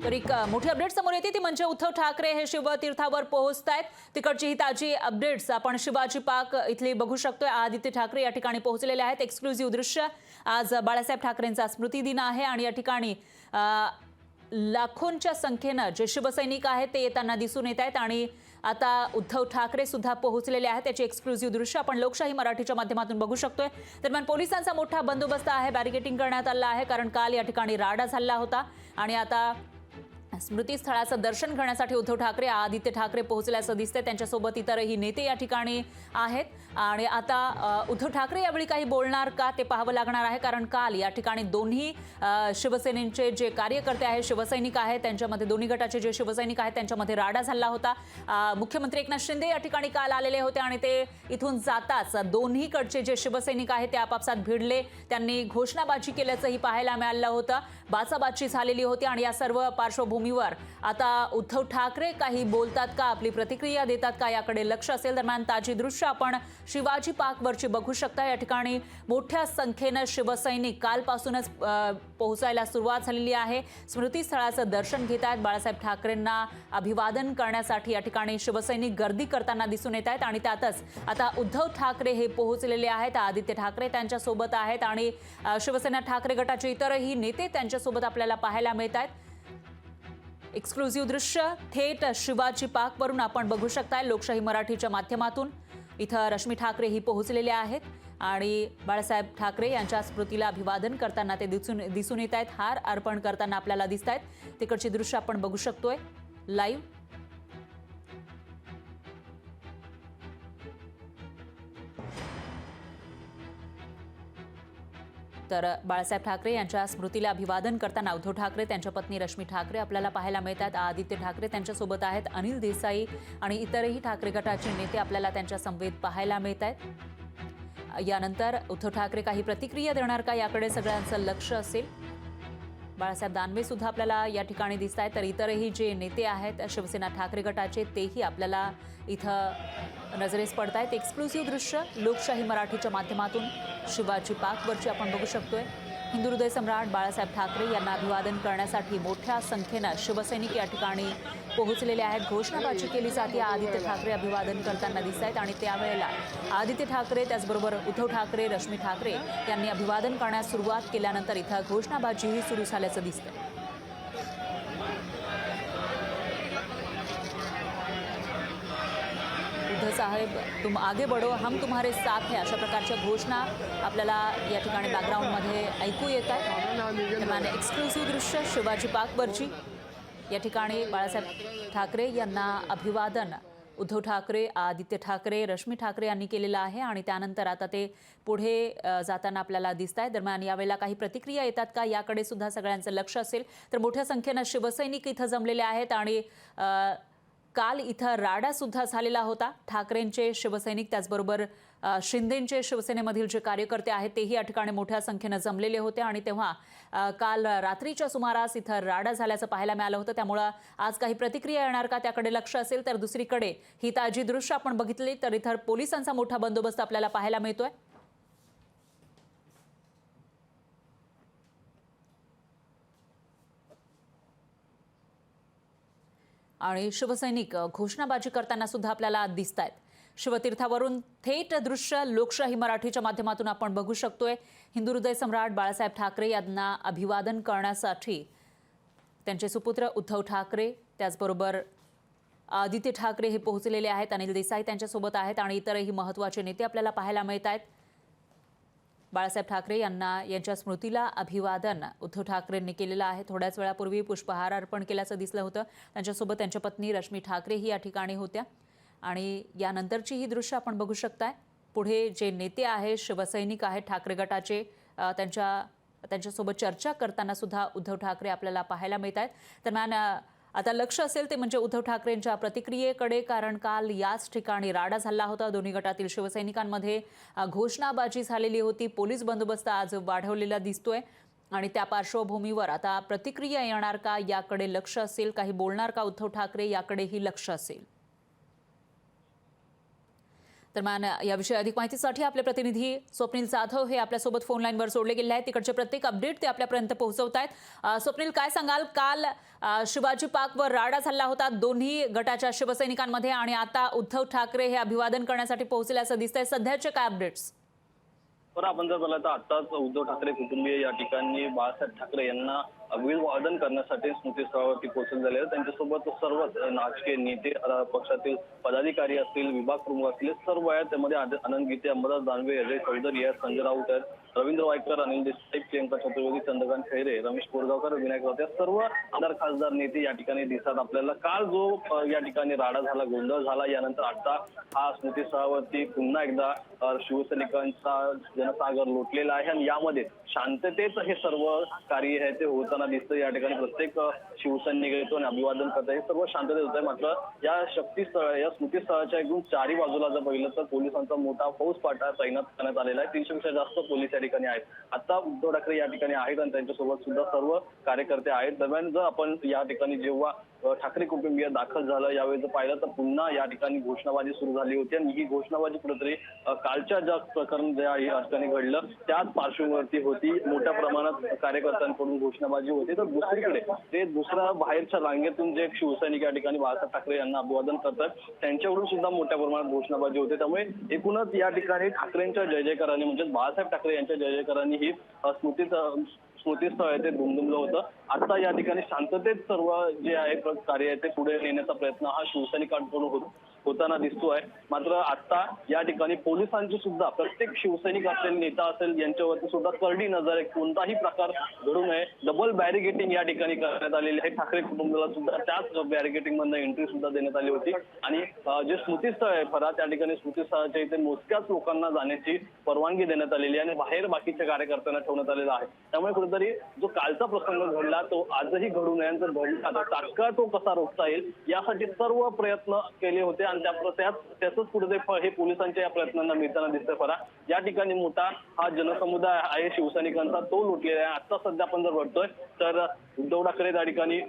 तर एक मोठी अपडेट समोर येते ती म्हणजे उद्धव ठाकरे हे शिवतीर्थावर पोहोचतायत। तिकडची ही ताजी अपडेट्स आपण शिवाजी पार्क इथली बघू शकतोय। आदित्य ठाकरे या ठिकाणी पोहोचलेले आहेत। एक्सक्लुझिव्ह दृश्य। आज बाळासाहेब ठाकरेंचा स्मृती दिन आहे आणि या ठिकाणी लाखोंच्या संख्येने जे शिवसैनिक आहेत ते येताना दिसून येत आहेत आणि आता उद्धव ठाकरे सुद्धा पोहोचलेले आहेत। त्याची एक्सक्लुझिव्ह दृश्य आपण लोकशाही मराठीच्या माध्यमातून बघू शकतोय। दरम्यान पोलिसांचा मोठा बंदोबस्त आहे, बॅरिकेडिंग करण्यात आला आहे कारण काल या ठिकाणी राडा झाला होता आणि आता स्मृतीस्थळाचं दर्शन करण्यासाठी उद्धव ठाकरे आदित्य ठाकरे पोहोचल्याचं दिसतंय। त्यांच्यासोबत इतरही नेते या ठिकाणी आहेत आणि आता उद्धव ठाकरे यावेळी काही बोलणार का ते पाहावं लागणार आहे कारण काल या ठिकाणी दोन्ही शिवसेनेचे जे कार्यकर्ते आहेत, शिवसैनिक आहेत, त्यांच्यामध्ये दोन्ही गटाचे जे शिवसैनिक आहेत त्यांच्यामध्ये राडा झाला होता। मुख्यमंत्री एकनाथ शिंदे या ठिकाणी काल आलेले होते आणि ते इथून जाताच दोन्हीकडचे जे शिवसैनिक आहेत ते आपापसात भिडले, त्यांनी घोषणाबाजी केल्याचंही पाहायला मिळालं होतं। बाचाबाची झालेली होती आणि या सर्व पार्श्वभूमीवर आता उद्धव ठाकरे काही बोलतात का, आपली प्रतिक्रिया देतात का याकडे लक्ष असेल। दरम्यान ताजी दृश्य आपण शिवाजी पार्कवरची बघू शकता। या ठिकाणी मोठ्या संख्येने शिवसैनिक कालपासूनच पोहोचायला सुरुवात झालेली आहे। स्मृतीस्थळाचं दर्शन घेत आहेत। बाळासाहेब ठाकरेंना अभिवादन करण्यासाठी या ठिकाणी शिवसैनिक गर्दी करताना दिसून येत आहेत आणि त्यातच आता उद्धव ठाकरे हे पोहोचलेले आहेत। आदित्य ठाकरे त्यांच्यासोबत आहेत आणि शिवसेना ठाकरे गटाचे इतरही नेते त्यांच्यासोबत आपल्याला पाहायला मिळत आहेत। एक्सक्लुझिव्ह दृश्य थेट शिवाजी पार्कवरून आपण बघू शकताय लोकशाही मराठीच्या माध्यमातून। इथं रश्मी ठाकरे ही पोहोचलेले आहेत आणि बाळासाहेब ठाकरे यांच्या स्मृतीला अभिवादन करताना ते दिसून येत आहेत, हार अर्पण करताना आपल्याला दिसत आहेत। तिकडची दृश्य आपण बघू शकतोय लाईव्ह। तर बाळासाहेब ठाकरे यांच्या स्मृतीला अभिवादन करताना उद्धव ठाकरे, त्यांच्या पत्नी रश्मी ठाकरे आपल्याला पाहायला मिळतात। आदित्य ठाकरे त्यांच्यासोबत आहेत, अनिल देसाई आणि इतरही ठाकरे गटाचे नेते आपल्याला त्यांच्या समवेत पाहायला मिळत आहेत। यानंतर उद्धव ठाकरे काही प्रतिक्रिया देणार का याकडे सगळ्यांचं लक्ष असेल। बाळासाहेब दानवे सुद्धा आपल्याला या ठिकाणी दिसत आहेत, तर इतरही जे नेते आहेत शिवसेना ठाकरे गटाचे तेही आपल्याला इथं नजरेस पडत आहेत। एक्सक्लुझिव्ह दृश्य लोकशाही मराठीच्या माध्यमातून शिवाजी पार्कवरची आपण बघू शकतोय। हिंदू हृदय सम्राट बाळासाहेब ठाकरे यांना अभिवादन करण्यासाठी मोठ्या संख्येने शिवसैनिक या ठिकाणी पोहोचलेले आहेत। घोषणाबाजी केली जाते, आदित्य ठाकरे अभिवादन करताना दिसत आहेत आणि त्यावेळेला आदित्य ठाकरे त्याचबरोबर उद्धव ठाकरे, रश्मी ठाकरे यांनी अभिवादन करण्यास सुरुवात केल्यानंतर इथं घोषणाबाजीही सुरू झाल्याचं दिसतंय। उद्धव साहेब तुम आगे बढ़ो, हम तुम्हारे साथ हैं, अशा प्रकारच्या घोषणा आपल्याला या ठिकाणी बॅकग्राऊंडमध्ये ऐकू येत आहेत। दरम्यान एक्सक्लुझिव्ह दृश्य शिवाजी पार्कवरची या ठिकाणी बाळासाहेब ठाकरे यांना अभिवादन उद्धव ठाकरे, आदित्य ठाकरे, रश्मी ठाकरे यांनी केलेलं आहे आणि त्यानंतर आता ते पुढे जाताना आपल्याला दिसत आहे। दरम्यान यावेळेला काही प्रतिक्रिया येतात का याकडे सुद्धा सगळ्यांचं लक्ष असेल। तर मोठ्या संख्येने शिवसैनिक इथं जमलेले आहेत आणि काल इथं राडा सुद्धा झालेला होता। ठाकरेंचे शिवसैनिक त्याचबरोबर शिंदेंचे शिवसेनेमधील जे कार्यकर्ते आहेत तेही या ठिकाणी मोठ्या संख्येने जमलेले होते आणि तेव्हा काल रात्रीच्या सुमारास इथं राडा झाल्याचं पाहायला मिळालं होतं। त्यामुळे आज काही प्रतिक्रिया येणार का त्याकडे लक्ष असेल। तर दुसरीकडे ही ताजी दृश्य आपण बघितली तर इथं पोलिसांचा मोठा बंदोबस्त आपल्याला पाहायला मिळतोय आणि शिवसैनिक घोषणाबाजी करताना सुद्धा आपल्याला दिसत आहेत। शिवतीर्थावरून थेट दृश्य लोकशाही मराठीच्या माध्यमातून आपण बघू शकतोय। हिंदू हृदय सम्राट बाळासाहेब ठाकरे यांना अभिवादन करण्यासाठी त्यांचे सुपुत्र उद्धव ठाकरे त्याचबरोबर आदित्य ठाकरे हे पोहोचलेले आहेत। अनिल देसाई त्यांच्यासोबत आहेत आणि इतरही महत्त्वाचे नेते आपल्याला पाहायला मिळत आहेत। बाळासाहेब ठाकरे यांच्या स्मृतीला अभिवादन उद्धव ठाकरेंनी केलेलं आहे। थोड्याच वेळापूर्वी पुष्पहार अर्पण केल्याचं दिसलं होतं। त्यांच्यासोबत त्यांच्या पत्नी रश्मी ठाकरे ही या ठिकाणी होत्या आणि यानंतरची ही दृश्य आपण बघू शकताय। पुढे जे नेते आहेत, शिवसैनिक आहेत ठाकरे गटाचे, त्यांच्यासोबत चर्चा करताना सुद्धा उद्धव ठाकरे आपल्याला पाहायला मिळत आहेत। दरम्यान आता लक्ष असेल ते म्हणजे उद्धव ठाकरेंच्या प्रतिक्रियेकडे कारण काल याच ठिकाणी राडा झाला होता। दोन्ही गटातील शिवसैनिकांमध्ये घोषणाबाजी झालेली होती। पोलीस बंदोबस्त आज वाढवलेला दिसतोय आणि त्या पार्श्वभूमीवर आता प्रतिक्रिया येणार का याकडे लक्ष असेल, काही बोलणार का उद्धव ठाकरे याकडेही लक्ष असेल। दरम्यान याविषयी अधिक माहितीसाठी आपले प्रतिनिधी स्वप्नील जाधव हे आपल्यासोबत फोन लाईनवर जोडले गेले आहेत। तिकडचे प्रत्येक अपडेट ते आपल्यापर्यंत पोहोचवत आहेत। स्वप्नील, काय सांगाल? काल शिवाजी पार्कवर राडा झाला होता दोन्ही गटाच्या शिवसैनिकांमध्ये आणि आता उद्धव ठाकरे हे अभिवादन करण्यासाठी पोहोचले असं दिसतंय। सध्याचे काय अपडेट्स? तर आपण जर पाहिलं तर आताच उद्धव ठाकरे कुटुंबीय या ठिकाणी बाळासाहेब ठाकरे यांना अभिवादन करण्यासाठी स्मृतीस्थळावरती पोहोचले झाले आहेत। त्यांच्यासोबत सर्वच राजकीय नेते, पक्षातील पदाधिकारी असतील, विभाग प्रमुख असतील, सर्व आहेत। त्यामध्ये आनंद गीते, अंबादास दानवे, अजय चौधरी आहेत, संजय राऊत आहेत, रवींद्र वायकर, अनिल देसाई, प्रियंका चतुर्वेदी, चंद्रकांत खैरे, रमेश कोरगावकर, विनायक राऊत या सर्व आमदार खासदार नेते या ठिकाणी दिसतात आपल्याला। काल जो या ठिकाणी राडा झाला, गोंधळ झाला, यानंतर आता हा स्मृतीस्थळावरती पुन्हा एकदा शिवसैनिकांचा जनसागर लोटलेला आहे आणि यामध्ये शांततेत हे सर्व कार्य आहे ते होताना दिसतं। या ठिकाणी प्रत्येक शिवसैनिक येतो आणि अभिवादन करत आहे, सर्व शांततेत होत आहे। मात्र या शक्तीस्थळ, या स्मृतीस्थळाच्या एकूण चारही बाजूला जर पाहिलं तर पोलिसांचा मोठा फौजफाटा तैनात करण्यात आलेला आहे। 300 पेक्षा जास्त पोलीस या ठिकाणी आहेत। आता उद्धव ठाकरे या ठिकाणी आहेत आणि त्यांच्यासोबत सुद्धा सर्व कार्यकर्ते आहेत। दरम्यान जर आपण या ठिकाणी जेव्हा ठाकरे कुटुंबीय दाखल झालं, यावेळी जर पाहिलं तर पुन्हा या ठिकाणी घोषणाबाजी सुरू झाली होती आणि ही घोषणाबाजी कुठेतरी कालच्या ज्या प्रकरण ज्या या ठिकाणी घडलं त्याच पार्श्वभूमीवरती होती। मोठ्या प्रमाणात कार्यकर्त्यांकडून घोषणाबाजी होती। तर दुसरीकडे ते दुसऱ्या बाहेरच्या रांगेतून जे शिवसैनिक या ठिकाणी बाळासाहेब ठाकरे यांना अभिवादन करतात त्यांच्याकडून सुद्धा मोठ्या प्रमाणात घोषणाबाजी होते। त्यामुळे एकूणच या ठिकाणी ठाकरेंच्या जय जयकारांनी, म्हणजे बाळासाहेब ठाकरे यांच्या जय जयकारांनी ही स्मृतीस्थळ आहे ते दुमदुमलं होतं। आता या ठिकाणी शांततेत सर्व जे आहे कार्य आहे ते पुढे नेण्याचा प्रयत्न हा शिवसैनिकांकडून होताना दिसतोय। मात्र आता या ठिकाणी पोलिसांची सुद्धा प्रत्येक शिवसैनिक असेल, नेता असेल, यांच्यावरती सुद्धा करडी नजर आहे। कोणताही प्रकार घडू नये, डबल बॅरिगेटिंग या ठिकाणी करण्यात आलेली आहे। ठाकरे कुटुंबाला सुद्धा त्याच बॅरिगेटिंग मधनं एंट्री सुद्धा देण्यात आली होती आणि जे स्मृतीस्थळ आहे फरा त्या ठिकाणी स्मृतीस्थळाच्या इथे मोजक्याच लोकांना जाण्याची परवानगी देण्यात आलेली आहे आणि बाहेर बाकीच्या कार्यकर्त्यांना ठेवण्यात आलेला आहे। त्यामुळे कुठेतरी जो कालचा प्रसंग घडला तो आजही घडू नये, जर घडला तर तात्काळ तो कसा रोखता येईल यासाठी सर्व प्रयत्न केले होते आणि त्याच कुठेतरी हे पोलिसांच्या या प्रयत्नांना मिळताना दिसतंय। फरा या ठिकाणी मोठा हा जनसमुदाय आहे शिवसैनिकांचा, तो लुटलेला आहे। आता सध्या आपण जर बघतोय तर उद्धव ठाकरे त्या ठिकाणी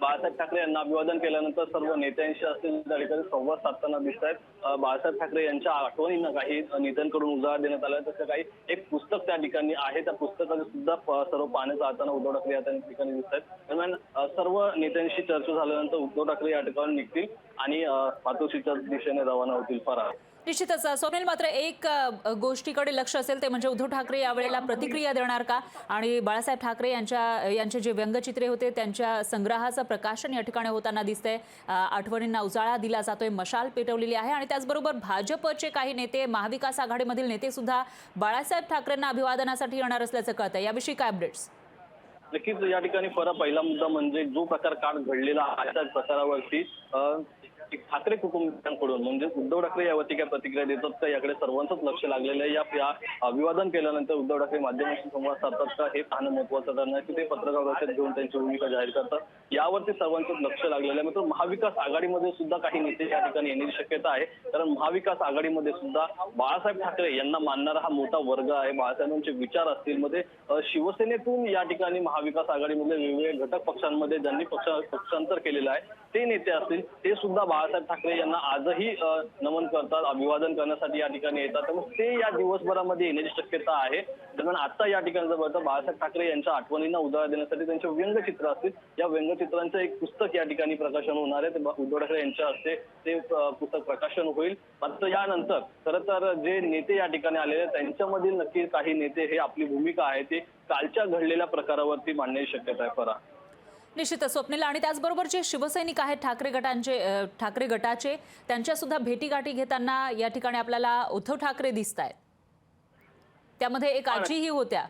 बाळासाहेब ठाकरे यांना अभिवादन केल्यानंतर सर्व नेत्यांशी असतील त्या ठिकाणी संवाद साधताना दिसत आहेत। बाळासाहेब ठाकरे यांच्या आठवणींना काही नेत्यांकडून उजाळा देण्यात आला, तसं काही एक पुस्तक त्या ठिकाणी आहे, त्या पुस्तकाचे सुद्धा सर्व पाहण्यात जाताना उद्धव ठाकरे या ठिकाणी दिसत आहेत। दरम्यान सर्व नेत्यांशी चर्चा झाल्यानंतर उद्धव ठाकरे या ठिकाणी निघतील आणि मातोश्रीच्या दिशेने रवाना होतील। फरार निश्चितच स्वप्नील, मात्र एक गोष्टीकडे लक्ष असेल ते म्हणजे उद्धव ठाकरे यावेळेला प्रतिक्रिया देणार का? आणि बाळासाहेब ठाकरे यांचे जे व्यंगचित्रे होते त्यांच्या संग्रहाचं प्रकाशन या ठिकाणी होताना दिसतंय। आठवणींना उजाळा दिला जातोय, मशाल पेटवलेली आहे आणि त्याचबरोबर भाजपचे काही नेते, महाविकास आघाडीमधील नेते सुद्धा बाळासाहेब ठाकरेंना अभिवादनासाठी येणार असल्याचं कळतंय। याविषयी काय अपडेट्स? नक्कीच या ठिकाणी पहिला मुद्दा म्हणजे जो प्रकार काल घडलेला आहे त्या प्रकारावरती ठाकरे कुटुंबियांकडून म्हणजे उद्धव ठाकरे यावरती काय प्रतिक्रिया देतात का याकडे सर्वांचंच लक्ष लागलेलं आहे। या अभिवादन केल्यानंतर उद्धव ठाकरे माध्यमांशी संवाद साधतात का हे पाहणं महत्त्वाचं ठरणार की ते पत्रकार परिषद घेऊन त्यांची भूमिका जाहीर करतात, यावरती सर्वांचंच लक्ष लागलेलं आहे। मात्र महाविकास आघाडीमध्ये सुद्धा काही नेते या ठिकाणी येण्याची शक्यता आहे, कारण महाविकास आघाडीमध्ये सुद्धा बाळासाहेब ठाकरे यांना मानणारा हा मोठा वर्ग आहे। बाळासाहेबांचे विचार असतील मध्ये शिवसेनेतून या ठिकाणी महाविकास आघाडीमध्ये वेगवेगळ्या घटक पक्षांमध्ये ज्यांनी पक्षांतर केलेलं आहे ते नेते असतील, ते सुद्धा बाळासाहेब ठाकरे यांना आजही नमन करतात, अभिवादन करण्यासाठी या ठिकाणी येतात। त्यामुळे ते या दिवसभरामध्ये येण्याची शक्यता आहे। दरम्यान आता या ठिकाणी जर बघता बाळासाहेब ठाकरे यांच्या आठवणींना उजाळा देण्यासाठी त्यांचे व्यंगचित्र असतील, या व्यंगचित्रांचं एक पुस्तक या ठिकाणी प्रकाशन होणार आहे। ते उद्धव ठाकरे यांच्या हस्ते ते पुस्तक प्रकाशन होईल। मात्र यानंतर खरं तर जे नेते या ठिकाणी आलेले त्यांच्यामधील नक्की काही नेते हे आपली भूमिका आहे ते कालच्या घडलेल्या प्रकारावरती मांडण्याची शक्यता आहे। फरा निश्चितच स्वप्नील, आणि त्याचबरोबर जे शिवसैनिक आहेत ठाकरे गटाचे त्यांच्या सुद्धा भेटीगाठी घेताना या ठिकाणी आपल्याला उद्धव ठाकरे दिसत आहेत। त्यामध्ये एक आजीही होत्या।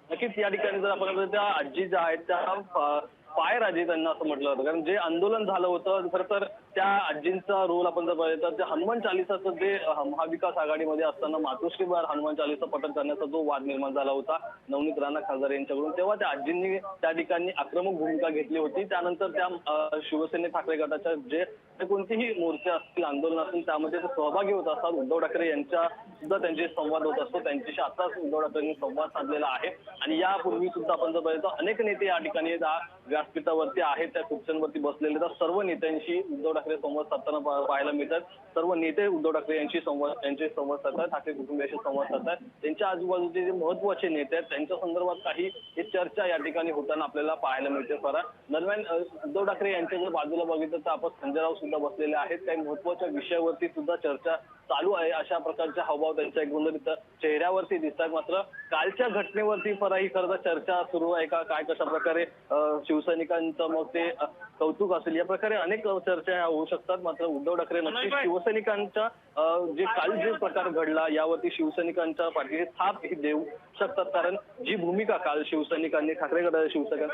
नक्कीच या ठिकाणी जर आपण त्या आजी ज्या आहेत त्या पायराजे त्यांना असं म्हटलं होतं, कारण जे आंदोलन झालं होतं खरं तर त्या आजींचा रोल आपण जर पाहिलं तर हनुमान चालिसाचं जे महाविकास आघाडीमध्ये असताना मातोश्रीवर हनुमान चालिसा पठण करण्याचा जो वाद निर्माण झाला होता नवनीत राणा खासदार यांच्याकडून, तेव्हा त्या आजींनी त्या ठिकाणी आक्रमक भूमिका घेतली होती। त्यानंतर त्या शिवसेने ठाकरे गटाच्या जे कोणतेही मोर्चे असतील, आंदोलन असतील त्यामध्ये ते सहभागी होत असतात। उद्धव ठाकरे यांच्या सुद्धा त्यांचे संवाद होत असतो, त्यांच्याशी आताच उद्धव ठाकरेंनी संवाद साधलेला आहे आणि यापूर्वी सुद्धा आपण जर पाहिलं तर अनेक नेते या ठिकाणी व्यासपीठ व्यासपीठावरती आहेत त्या खुर्च्यांवरती बसलेले तर सर्व नेत्यांशी उद्धव ठाकरे संवाद साधताना पाहायला मिळतात. सर्व नेते उद्धव ठाकरे यांचे संवाद साधतात, ठाकरे कुटुंबियांशी संवाद साधतात. त्यांच्या आजूबाजूचे जे महत्वाचे नेते आहेत त्यांच्या संदर्भात काही चर्चा या ठिकाणी होताना आपल्याला पाहायला मिळते. दरम्यान उद्धव ठाकरे यांच्या जर बाजूला बघितलं तर आपण संजय राऊत सुद्धा बसलेले आहेत. काही महत्वाच्या विषयावरती सुद्धा चर्चा चालू आहे. अशा प्रकारचे हावभाव त्यांच्या एकंदरीत चेहऱ्यावरती दिसतात. मात्र कालच्या घटनेवरती ही खरं तर चर्चा सुरू आहे का, काय कशा प्रकारे शिवसैनिकांचं मग ते कौतुक असेल, या प्रकारे अनेक चर्चा होऊ शकतात. मात्र उद्धव ठाकरे नक्कीच शिवसैनिकांच्या काल जे प्रकार घडला यावरती शिवसैनिकांच्या पाठीशी थाप ही देऊ शकतात. कारण जी भूमिका काल ठाकरे गटाच्या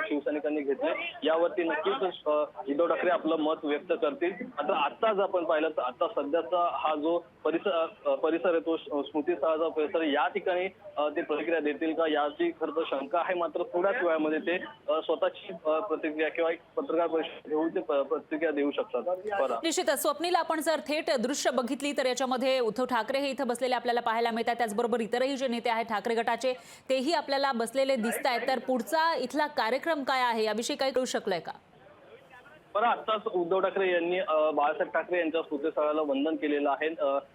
शिवसैनिकांनी घेतली यावरती नक्कीच उद्धव ठाकरे आपलं मत व्यक्त करतील. आता आत्ताच आपण पाहिलं तर आता सध्याचा हा जो परिसर आहे तो स्मृतीस्थळाचा परिसर, या ठिकाणी ते प्रतिक्रिया देतील का याची खरं तर शंका आहे. मात्र थोड्याच वेळामध्ये ते स्वतःची प्रतिक्रिया किंवा एक पत्रकार परिषद घेऊन ते प्रतिक्रिया देऊ शकतात. निश्चितच स्वप्नील, आपण जर थेट दृश्य बघितली तर याच्यामध्ये उद्धव ठाकरे हे इथं बसलेले आपल्याला पाहायला मिळतात. त्याचबरोबर इतरही जे नेते आहेत ठाकरे गटाचे तेही आपल्याला बसलेले दिसत आहेत. तर पुढचा इथला कार्यक्रम काय आहे याविषयी काही कळू शकलंय का? आत्ताच उद्धव ठाकरे यांनी बाळासाहेब ठाकरे यांच्या स्मृतीस्थळाला वंदन केलेलं आहे,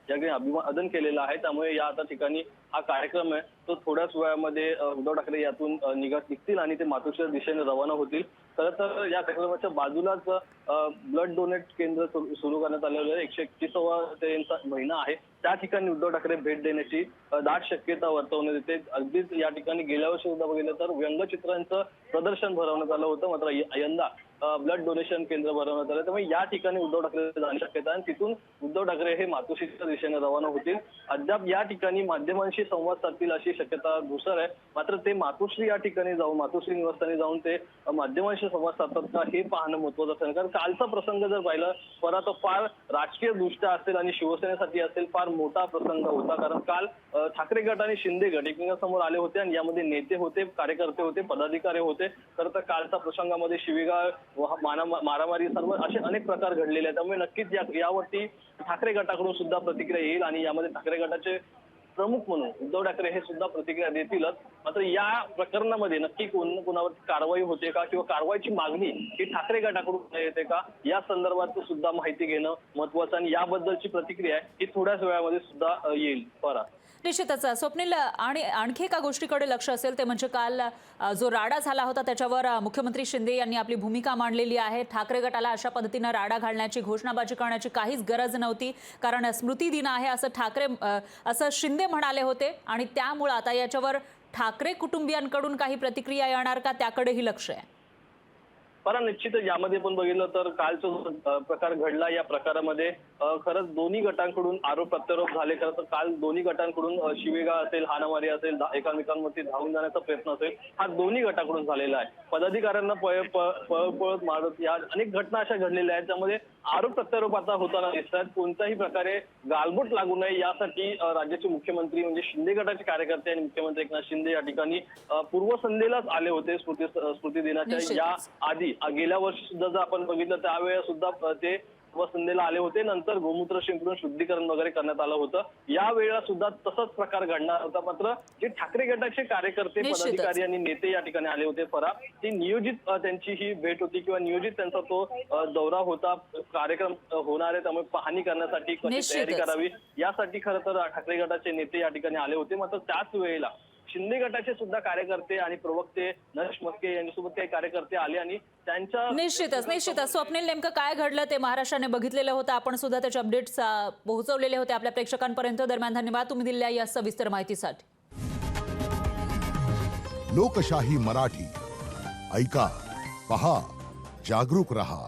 या अभिवादन केलेलं आहे. त्यामुळे या आता ठिकाणी हा कार्यक्रम आहे तो थोड्याच वेळामध्ये उद्धव ठाकरे यातून निघतील आणि ते मातोश्रीच्या दिशेने रवाना होतील. खरं तर या कार्यक्रमाच्या बाजूलाच ब्लड डोनेट केंद्र सुरू करण्यात आलेलं आहे. 131वा महिना आहे. त्या ठिकाणी उद्धव ठाकरे भेट देण्याची दाट शक्यता वर्तवण्यात येते. अगदीच या ठिकाणी गेल्या वर्षी सुद्धा बघितलं तर व्यंगचित्रांचं प्रदर्शन भरवण्यात आलं होतं. मात्र यंदा ब्लड डोनेशन केंद्र भरवण्यात आलं. त्यामुळे या ठिकाणी उद्धव ठाकरे जाण्याची शक्यता आहे. तिथून उद्धव ठाकरे हे मातोश्रीच्या दिशेने रवाना होतील. अद्याप या ठिकाणी माध्यमांशी संवाद साधतील अशी शक्यता धुसर आहे. मात्र ते मातोश्री या ठिकाणी जाऊन मातोश्री निवासस्थानी जाऊन ते माध्यमांशी संवाद साधतात का हे पाहणं महत्वाचं असेल. कारण कालचा प्रसंग जर पाहिला तर फार राजकीय दृष्ट्या असेल आणि शिवसेनेसाठी असेल फार मोठा प्रसंग होता. कारण काल ठाकरे गट आणि शिंदे गट एकमेकांसमोर आले होते आणि यामध्ये नेते होते, कार्यकर्ते होते, पदाधिकारी होते. खरं तर कालच्या प्रसंगामध्ये शिवीगाळ, मारामारी सर्व असे अनेक प्रकार घडलेले आहेत. त्यामुळे नक्कीच यावरती ठाकरे गटाकडून सुद्धा प्रतिक्रिया येईल आणि यामध्ये ठाकरे गटाचे प्रमुख म्हणून उद्धव ठाकरे हे सुद्धा प्रतिक्रिया देतीलच. मात्र या प्रकरणामध्ये नक्की कोणावर कारवाई होते का किंवा कारवाईची मागणी ही ठाकरे गटाकडून येते का या संदर्भात सुद्धा माहिती घेणं महत्वाचं आणि याबद्दलची प्रतिक्रिया ही थोड्याच वेळामध्ये सुद्धा येईल. निश्चितच स्वप्नील, आणि आणखी एका गोष्टीकडे लक्ष असेल ते म्हणजे काल जो राडा झाला होता त्याच्यावर मुख्यमंत्री शिंदे यांनी आपली भूमिका मांडलेली आहे. ठाकरे गटाला अशा पद्धतीनं राडा घालण्याची, घोषणाबाजी करण्याची काहीच गरज नव्हती, कारण स्मृती दिन आहे असं शिंदे म्हणाले होते. आणि त्यामुळे आता याच्यावर ठाकरे कुटुंबियांकडून काही प्रतिक्रिया येणार का त्याकडेही लक्ष आहे. निश्चितच यामध्ये पण बघितलं तर कालचा प्रकार घडला या प्रकारामध्ये खरंच दोन्ही गटांकडून आरोप प्रत्यारोप झाले. खरं तर काल दोन्ही गटांकडून शिवीगाळ असेल, हाणामारी असेल, एकमेकांवरती धावून जाण्याचा प्रयत्न असेल, हा दोन्ही गटाकडून झालेला आहे. पदाधिकाऱ्यांना पळत मारत या अनेक घटना अशा घडलेल्या आहेत. त्यामध्ये आरोप प्रत्यारोप आता होताना दिसतात. कोणत्याही प्रकारे गालबोट लागू नये यासाठी राज्याचे मुख्यमंत्री म्हणजे शिंदे गटाचे कार्यकर्ते आणि मुख्यमंत्री एकनाथ शिंदे या ठिकाणी पूर्वसंध्येलाच आले होते स्मृती दिनाच्या या आधी. गेल्या वर्षी सुद्धा जर आपण बघितलं त्यावेळेस सुद्धा ते संध्येला आले होते. नंतर गोमूत्र शिंपडून शुद्धीकरण वगैरे करण्यात आलं होतं. या वेळेला सुद्धा तसंच प्रकार घडणार होता. मात्र जे ठाकरे गटाचे कार्यकर्ते, पदाधिकारी आणि नेते या ठिकाणी आले होते ती नियोजित त्यांची ही भेट होती किंवा नियोजित त्यांचा तो दौरा होता. कार्यक्रम होणार आहे त्यामुळे पाहणी करण्यासाठी कशी तयारी करावी यासाठी खरं तर ठाकरे गटाचे नेते या ठिकाणी आले होते. मात्र त्याच वेळेला शिंदे गटाचे सुद्धा कार्यकर्ते आणि प्रवक्ते नरेश मस्के यांच्यासोबत काही कार्यकर्ते आले आणि त्यांच्या निश्चितच स्वप्नील, नेमकं काय घडलं ते महाराष्ट्राने बघितलेलं होतं. आपण सुद्धा त्याचे अपडेट्स पोहोचवलेले होते आपल्या प्रेक्षकांपर्यंत. दरम्यान धन्यवाद तुम्ही दिलेल्या या सविस्तर माहितीसाठी. लोकशाही मराठी ऐका, पहा, जागरूक रहा.